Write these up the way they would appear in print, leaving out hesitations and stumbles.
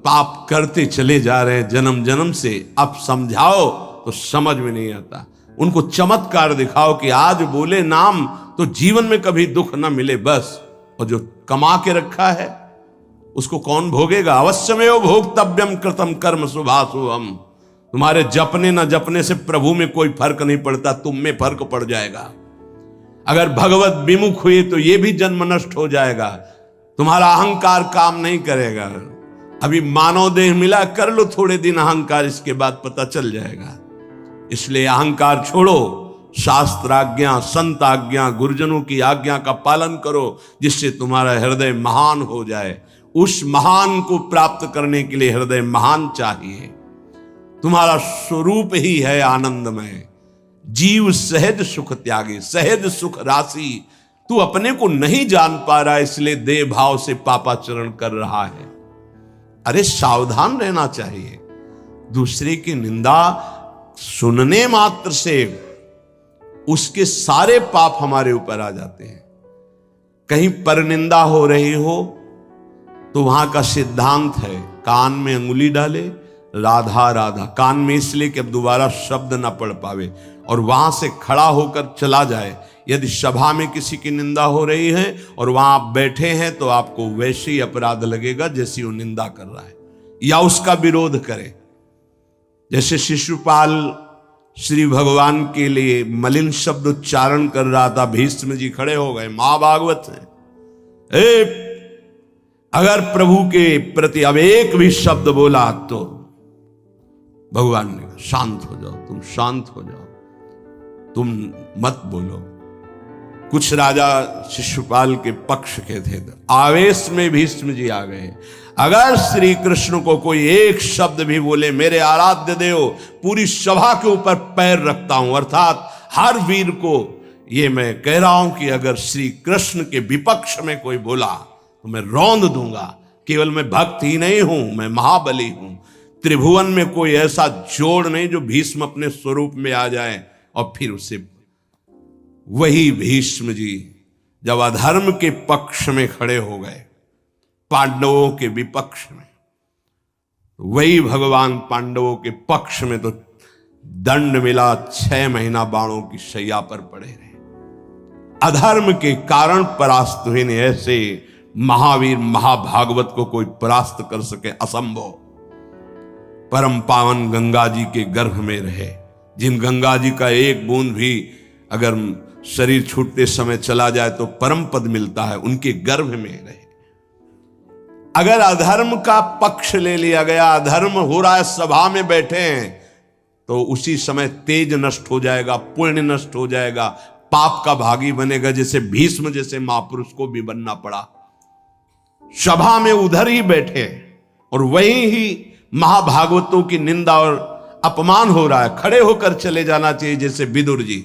पाप करते चले जा रहे हैं जन्म जन्म से। अब समझाओ तो समझ में नहीं आता। उनको चमत्कार दिखाओ कि आज बोले नाम तो जीवन में कभी दुख ना मिले बस। और जो कमा के रखा है उसको कौन भोगेगा? अवश्यमेव भोक्तव्यम कृतम कर्म शुभाशुभम। तुम्हारे जपने न जपने से प्रभु में कोई फर्क नहीं पड़ता, तुम में फर्क पड़ जाएगा। अगर भगवत विमुख हुए तो यह भी जन्म नष्ट हो जाएगा। तुम्हारा अहंकार काम नहीं करेगा। अभी मानव देह मिला, कर लो थोड़े दिन अहंकार, इसके बाद पता चल जाएगा। इसलिए अहंकार छोड़ो, शास्त्राज्ञा, संत आज्ञा, गुरुजनों की आज्ञा का पालन करो, जिससे तुम्हारा हृदय महान हो जाए। उस महान को प्राप्त करने के लिए हृदय महान चाहिए। तुम्हारा स्वरूप ही है आनंदमय। जीव सहज सुख त्यागे, सहज सुख राशि। तू अपने को नहीं जान पा रहा, इसलिए देह भाव से पापाचरण कर रहा है। अरे सावधान रहना चाहिए। दूसरे की निंदा सुनने मात्र से उसके सारे पाप हमारे ऊपर आ जाते हैं। कहीं परनिंदा हो रही हो तो वहां का सिद्धांत है, कान में अंगुली डाले, राधा राधा, कान में इसलिए कि अब दोबारा शब्द ना पढ़ पावे, और वहां से खड़ा होकर चला जाए। यदि सभा में किसी की निंदा हो रही है और वहां आप बैठे हैं तो आपको वैसे ही अपराध लगेगा जैसी वो निंदा कर रहा है, या उसका विरोध करे। जैसे शिशुपाल श्री भगवान के लिए मलिन शब्द उच्चारण कर रहा था, भीष्म जी खड़े हो गए, महाभागवत है, अगर प्रभु के प्रति अब एक भी शब्द बोला तो भगवान ने कहा शांत हो जाओ, तुम शांत हो जाओ, तुम मत बोलो। कुछ राजा शिशुपाल के पक्ष के थे, आवेश में भीष्म जी आ गए। अगर श्री कृष्ण को कोई एक शब्द भी बोले, मेरे आराध्य देव, पूरी सभा के ऊपर पैर रखता हूं। अर्थात हर वीर को ये मैं कह रहा हूं कि अगर श्री कृष्ण के विपक्ष में कोई बोला तो मैं रौंद दूंगा। केवल मैं भक्त ही नहीं हूं, मैं महाबली हूं। त्रिभुवन में कोई ऐसा जोड़ नहीं जो भीष्म अपने स्वरूप में आ जाए। और फिर उसे वही भीष्म जी जब अधर्म के पक्ष में खड़े हो गए, पांडवों के विपक्ष में, वही भगवान पांडवों के पक्ष में तो दंड मिला, 6 महीना बाणों की शैया पर पड़े रहे। अधर्म के कारण परास्त हुए ने। ऐसे महावीर महाभागवत को कोई परास्त कर सके असंभव। परम पावन गंगा जी के गर्भ में रहे, जिन गंगा जी का एक बूंद भी अगर शरीर छूटते समय चला जाए तो परम पद मिलता है, उनके गर्भ में रहे। अगर अधर्म का पक्ष ले लिया गया, अधर्म हो रहा है, सभा में बैठे हैं, तो उसी समय तेज नष्ट हो जाएगा, पुण्य नष्ट हो जाएगा, पाप का भागी बनेगा। जैसे भीष्म जैसे महापुरुष को भी बनना पड़ा। सभा में उधर ही बैठे और वहीं ही महाभागवतों की निंदा और अपमान हो रहा है। खड़े होकर चले जाना चाहिए, जैसे विदुर जी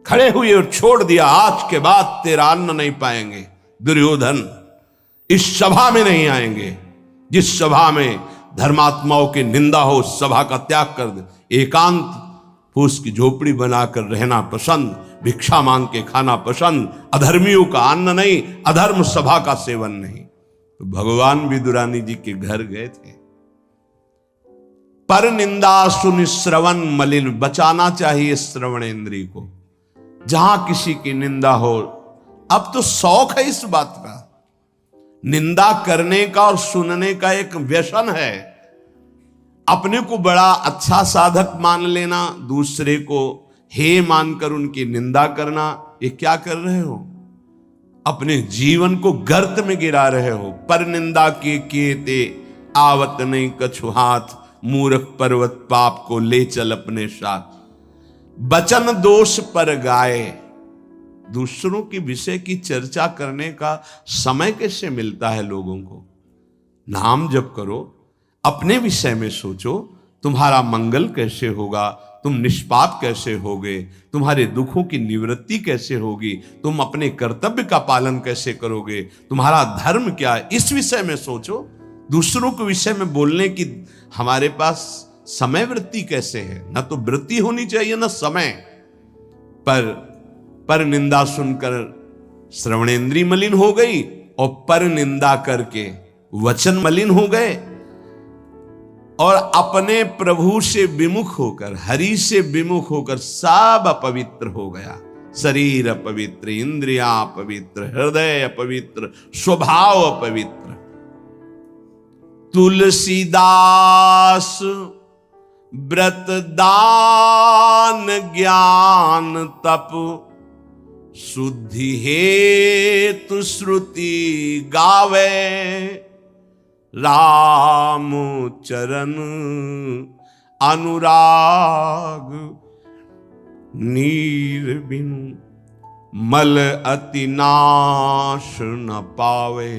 खड़े हुए और छोड़ दिया, आज के बाद तेरा अन्न नहीं पाएंगे। दुर्योधन इस सभा में नहीं आएंगे। जिस सभा में धर्मात्माओं की निंदा हो, उस सभा का त्याग कर दे। एकांत फूस की झोपड़ी बनाकर रहना पसंद, भिक्षा मांग के खाना पसंद, अधर्मियों का अन्न नहीं, अधर्म सभा का सेवन नहीं। तो भगवान विदुरानी जी के घर गए थे। पर निंदा सुन श्रवण मलिन, बचाना चाहिए श्रवणेंद्रिय को। जहां किसी की निंदा हो, अब तो शौक है इस बात का, निंदा करने का और सुनने का एक व्यसन है। अपने को बड़ा अच्छा साधक मान लेना, दूसरे को हे मानकर उनकी निंदा करना, ये क्या कर रहे हो? अपने जीवन को गर्त में गिरा रहे हो। पर निंदा किए ते आवत नहीं कछु हाथ, मूर्ख पर्वत पाप को ले चल अपने साथ। बचन दोष पर गाए, दूसरों के विषय की चर्चा करने का समय कैसे मिलता है लोगों को? नाम जप करो, अपने विषय में सोचो, तुम्हारा मंगल कैसे होगा, तुम निष्पाप कैसे होगे, तुम्हारे दुखों की निवृत्ति कैसे होगी, तुम अपने कर्तव्य का पालन कैसे करोगे, तुम्हारा धर्म क्या है, इस विषय में सोचो। दूसरों के विषय में बोलने की हमारे पास समय वृत्ति कैसे है? ना तो वृत्ति होनी चाहिए ना समय। पर निंदा सुनकर श्रवणेंद्रिय मलिन हो गई और पर निंदा करके वचन मलिन हो गए और अपने प्रभु से विमुख होकर, हरि से विमुख होकर सब अपवित्र हो गया। शरीर अपवित्र, इंद्रियां अपवित्र, हृदय अपवित्र, स्वभाव अपवित्र। तुलसीदास व्रत दान ज्ञान तप शुद्धि हेतु श्रुति गावे, राम चरण अनुराग नीर बिनु मल अति नाश न पावे।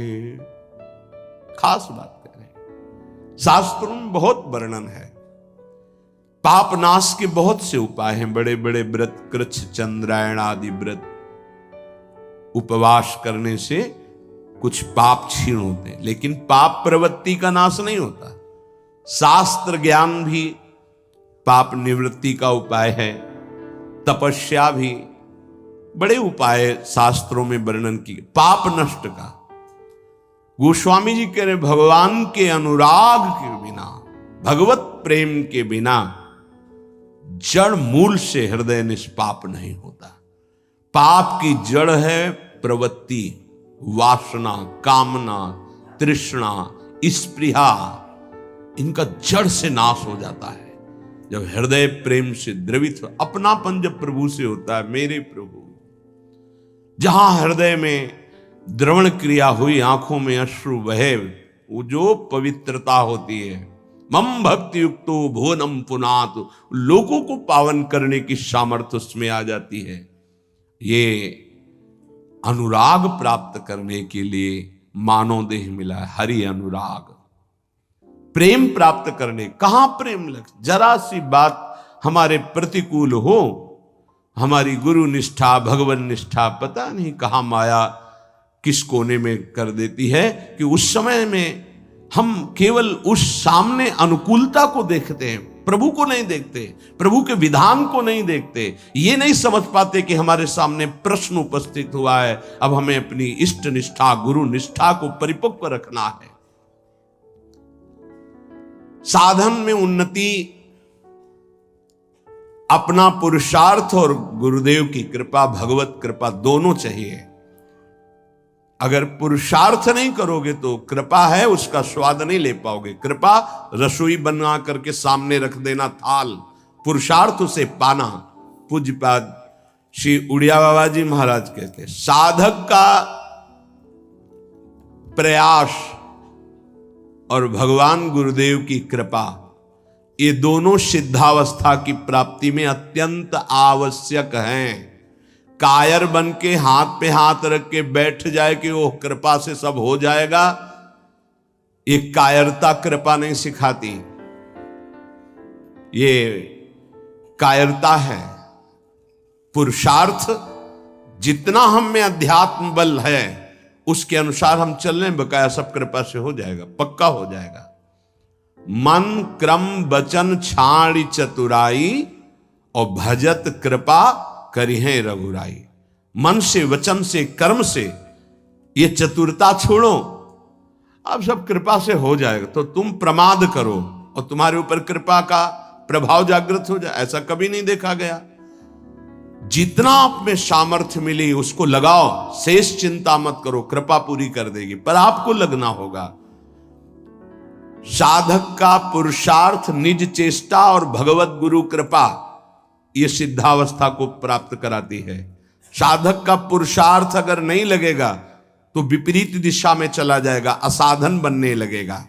खास बात कह रहे हैं, शास्त्रों में बहुत वर्णन है। पाप नाश के बहुत से उपाय हैं, बड़े बड़े व्रत, कृच्छ चंद्रायण आदि व्रत, उपवास करने से कुछ पाप क्षीण होते हैं, लेकिन पाप प्रवृत्ति का नाश नहीं होता। शास्त्र ज्ञान भी पाप निवृत्ति का उपाय है, तपस्या भी, बड़े उपाय शास्त्रों में वर्णन किए पाप नष्ट का। गोस्वामी जी कह रहे भगवान के अनुराग के बिना, भगवत प्रेम के बिना जड़ मूल से हृदय निष्पाप नहीं होता। पाप की जड़ है प्रवृत्ति, वासना, कामना, तृष्णा, स्पृहा, इनका जड़ से नाश हो जाता है जब हृदय प्रेम से द्रवित हो। अपनापन जब प्रभु से होता है, मेरे प्रभु, जहां हृदय में द्रवण क्रिया हुई, आंखों में अश्रु बहे, वो जो पवित्रता होती है, मम भक्ति युक्तो भुवनम पुनात, लोगों को पावन करने की सामर्थ्य उसमें आ जाती है। ये अनुराग प्राप्त करने के लिए मानव देह मिला है, हरि अनुराग। प्रेम प्राप्त करने, कहां प्रेम लग, जरा सी बात हमारे प्रतिकूल हो, हमारी गुरु निष्ठा, भगवान निष्ठा, पता नहीं कहां माया किस कोने में कर देती है कि उस समय में हम केवल उस सामने अनुकूलता को देखते हैं, प्रभु को नहीं देखते, प्रभु के विधान को नहीं देखते। ये नहीं समझ पाते कि हमारे सामने प्रश्न उपस्थित हुआ है, अब हमें अपनी इष्ट निष्ठा, गुरु निष्ठा को परिपक्व रखना है। साधन में उन्नति अपना पुरुषार्थ और गुरुदेव की कृपा, भगवत कृपा दोनों चाहिए। अगर पुरुषार्थ नहीं करोगे तो कृपा है उसका स्वाद नहीं ले पाओगे। कृपा रसोई बना करके सामने रख देना थाल, पुरुषार्थ उसे पाना। पूज्यपाद श्री उड़िया बाबा जी महाराज कहते हैं, साधक का प्रयास और भगवान गुरुदेव की कृपा, ये दोनों सिद्धावस्था की प्राप्ति में अत्यंत आवश्यक हैं। कायर बन के हाथ पे हाथ रख के बैठ जाए कि वो कृपा से सब हो जाएगा, ये कायरता कृपा नहीं सिखाती, ये कायरता है। पुरुषार्थ जितना हम में अध्यात्म बल है उसके अनुसार हम चल रहे, बकाया सब कृपा से हो जाएगा, पक्का हो जाएगा। मन क्रम वचन छाड़ी चतुराई और भजत कृपा करी है रघुराई। मन से, वचन से, कर्म से ये चतुरता छोड़ो, अब सब कृपा से हो जाएगा। तो तुम प्रमाद करो और तुम्हारे ऊपर कृपा का प्रभाव जागृत हो जाए, ऐसा कभी नहीं देखा गया। जितना आप में सामर्थ्य मिली उसको लगाओ, शेष चिंता मत करो, कृपा पूरी कर देगी, पर आपको लगना होगा। साधक का पुरुषार्थ, निज चेष्टा और भगवत गुरु कृपा, ये सिद्धावस्था को प्राप्त कराती है। साधक का पुरुषार्थ अगर नहीं लगेगा तो विपरीत दिशा में चला जाएगा, असाधन बनने लगेगा।